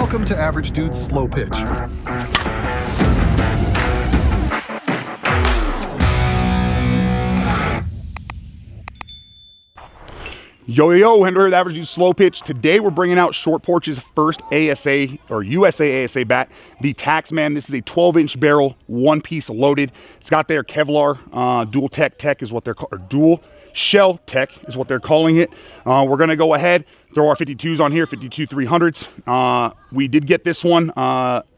Welcome to Average Dude's Slow Pitch. Yo, Henry with Average Dude's Slow Pitch. Today we're bringing out Short Porch's first ASA or USA ASA bat, the Taxman. This is a 12-inch barrel, one piece loaded. It's got their Kevlar dual tech is what they're called, or dual shell tech is what they're calling it. We're gonna go ahead, throw our 52s on here, 52 300s. We did get this one.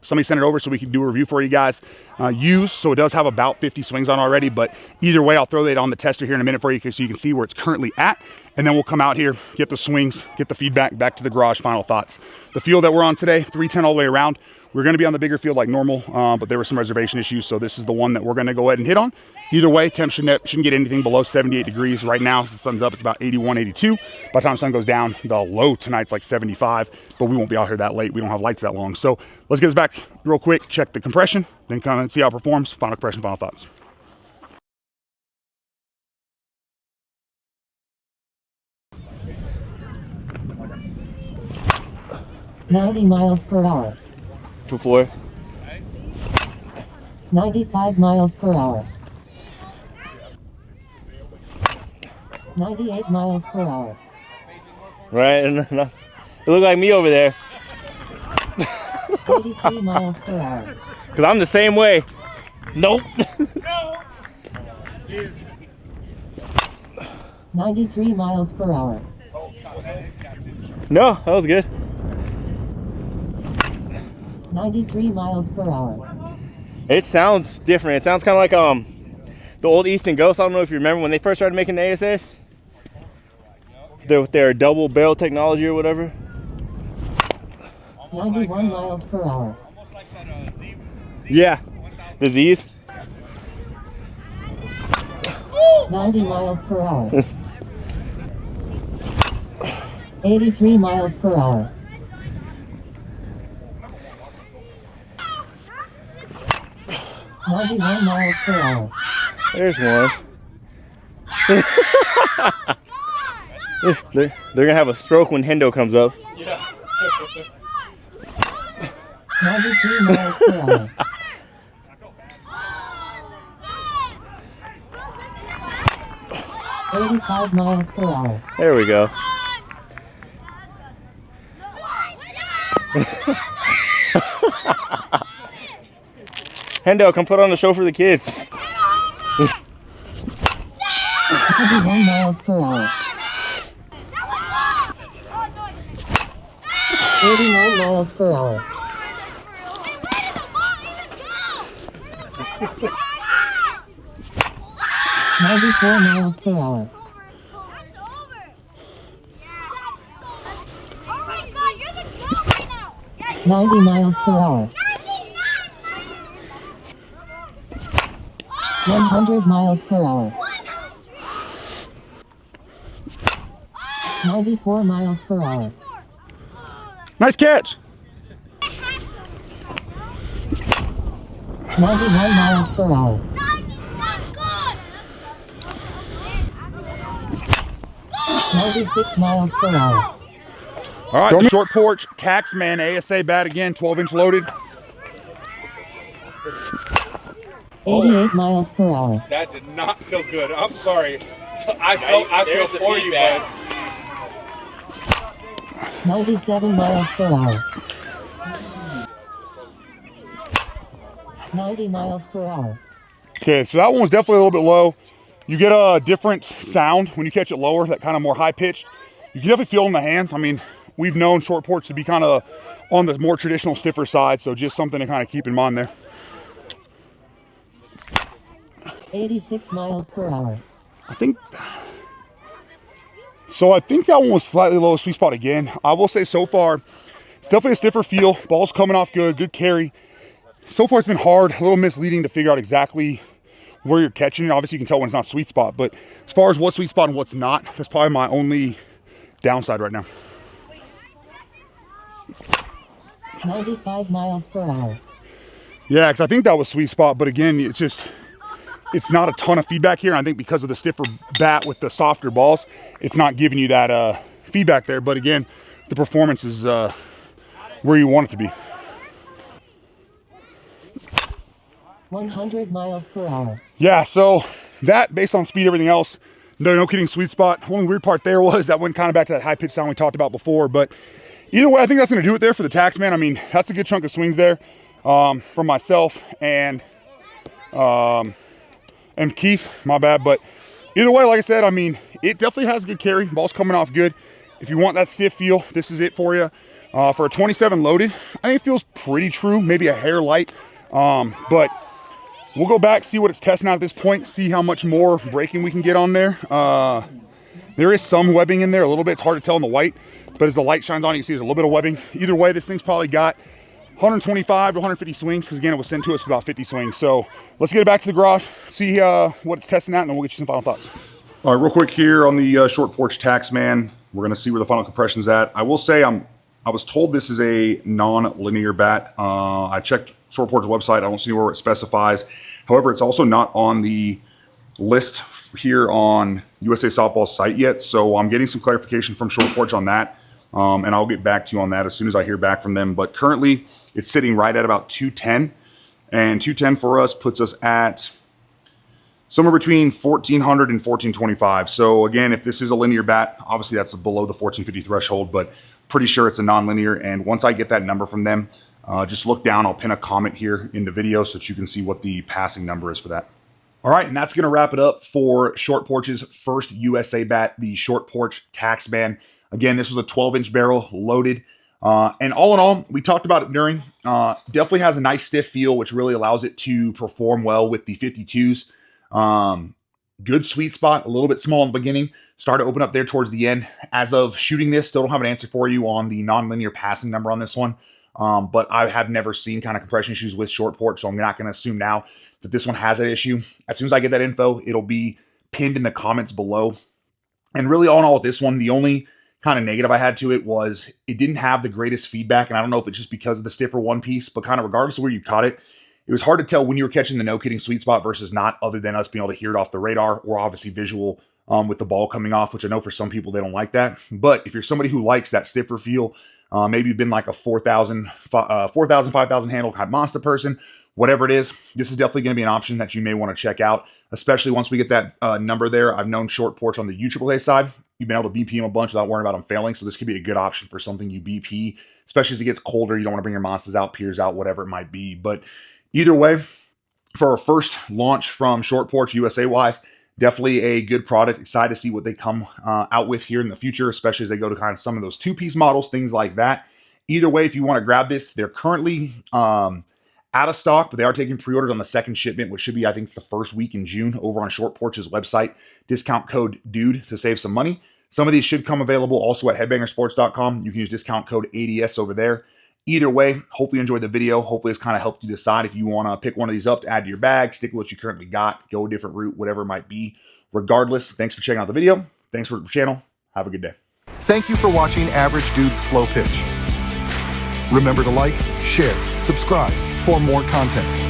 Somebody sent it over so we can do a review for you guys. Used, so it does have about 50 swings on already, but either way, I'll throw that on the tester here in a minute for you so you can see where it's currently at. And then we'll come out here, get the swings, get the feedback, back to the garage, final thoughts. The field that we're on today, 310 all the way around. We're gonna be on the bigger field like normal, but there were some reservation issues, so this is the one that we're gonna go ahead and hit on. Either way, temp shouldn't get anything below 78 degrees. Right now, as the sun's up, it's about 81, 82. By the time the sun goes down, the low tonight's like 75, but we won't be out here that late. We don't have lights that long. So let's get this back real quick, check the compression, then kind of see how it performs. Final compression, final thoughts. $90 miles per hour. 2-4. 95 miles per hour. 98 miles per hour. Right? It looked like me over there. 83 miles per hour. Because I'm the same way. Nope. 93 miles per hour. No, that was good. 93 miles per hour. It sounds different. It sounds kind of like the old Easton Ghost. I don't know if you remember when they first started making the ASAs. Their double barrel technology or whatever. 91 miles per hour. Yeah, the Z's. 90 miles per hour. 83 miles per hour. 91 miles per hour. There's one. They're gonna have a stroke when Hendo comes up. Yeah. 93 miles per hour. 85 miles per hour. There we go. Hendo, come put on the show for the kids. 91 miles per hour. 89 miles per hour. 94 miles per hour. Oh my God, you're the goat right now. 90 miles per hour. 100 miles per hour. 94 miles per hour. Nice catch. 91 miles per hour. 96 miles per hour. All right, the Short Porch Taxman ASA bat again, 12-inch loaded. 88 miles per hour. That did not feel good. I'm sorry. I feel for you, bud. 97 miles per hour. 90 miles per hour. Okay, so that one was definitely a little bit low. You get a different sound when you catch it lower, that kind of more high-pitched. You can definitely feel it in the hands. I mean, we've known Short Porch to be kind of on the more traditional, stiffer side, so just something to kind of keep in mind there. 86 miles per hour. I think that one was slightly low, sweet spot again. I will say so far, it's definitely a stiffer feel. Ball's coming off good carry. So far it's been hard, a little misleading to figure out exactly where you're catching it. Obviously you can tell when it's not sweet spot, but as far as what's sweet spot and what's not, that's probably my only downside right now. 95 miles per hour. Yeah, because I think that was sweet spot, but again, it's not a ton of feedback here. I think because of the stiffer bat with the softer balls, it's not giving you that feedback there. But again, the performance is where you want it to be. 100 miles per hour. Yeah, so that, based on speed, everything else, no kidding, sweet spot. Only weird part there was that went kind of back to that high pitch sound we talked about before. But either way, I think that's going to do it there for the Taxman. I mean, that's a good chunk of swings there from myself and Keith, my bad. But either way, like I said, I mean, it definitely has good carry. Ball's coming off good. If you want that stiff feel, this is it for you. For a 27 loaded, I think it feels pretty true, maybe a hair light. But we'll go back, see what it's testing out at this point, see how much more braking we can get on there. There is some webbing in there a little bit. It's hard to tell in the white, but as the light shines on, you can see there's a little bit of webbing. Either way, this thing's probably got 125 to 150 swings, because again, it was sent to us with about 50 swings. So let's get it back to the garage, see what it's testing out, and then we'll get you some final thoughts. All right, real quick here on the short porch Taxman. We're gonna see where the final compression's at. I will say I was told this is a non-linear bat. I checked Short Porch's website. I don't see anywhere where it specifies. However, it's also not on the list here on USA Softball's site yet. So I'm getting some clarification from Short Porch on that. And I'll get back to you on that as soon as I hear back from them. But currently, it's sitting right at about 210. And 210 for us puts us at somewhere between 1400 and 1425. So again, if this is a linear bat, obviously that's below the 1450 threshold, but pretty sure it's a non-linear. And once I get that number from them, just look down. I'll pin a comment here in the video so that you can see what the passing number is for that. All right, and that's going to wrap it up for Short Porch's first USA bat, the Short Porch Taxman. Again, this was a 12-inch barrel loaded. And all in all, we talked about it during. Definitely has a nice stiff feel, which really allows it to perform well with the 52s. Good sweet spot, a little bit small in the beginning. Started to open up there towards the end. As of shooting this, still don't have an answer for you on the non-linear passing number on this one. But I have never seen kind of compression issues with Short Porch, so I'm not going to assume now that this one has that issue. As soon as I get that info, it'll be pinned in the comments below. And really, all in all with this one, the only kind of negative I had to it was it didn't have the greatest feedback. And I don't know if it's just because of the stiffer one piece, but kind of regardless of where you caught it, it was hard to tell when you were catching the no-kidding sweet spot versus not, other than us being able to hear it off the radar or obviously visual with the ball coming off, which I know for some people, they don't like that. But if you're somebody who likes that stiffer feel, maybe you've been like a 4,000, 5,000 handle kind of monster person, whatever it is, this is definitely going to be an option that you may want to check out, especially once we get that number there. I've known Short Porch on the UAAA side. You've been able to BP them a bunch without worrying about them failing. So this could be a good option for something you BP, especially as it gets colder. You don't want to bring your monsters out, peers out, whatever it might be. But either way, for our first launch from Short Porch USA wise, definitely a good product. Excited to see what they come out with here in the future, especially as they go to kind of some of those two-piece models, things like that. Either way, if you want to grab this, they're currently out of stock, but they are taking pre-orders on the second shipment, which should be, I think it's the first week in June, over on Short Porch's website. Discount code DUDE to save some money. Some of these should come available also at headbangersports.com. You can use discount code ADS over there. Either way, hopefully you enjoyed the video. Hopefully it's kind of helped you decide if you want to pick one of these up to add to your bag, stick with what you currently got, go a different route, whatever it might be. Regardless, thanks for checking out the video. Thanks for the channel. Have a good day. Thank you for watching Average Dude's Slow Pitch. Remember to like, share, subscribe for more content.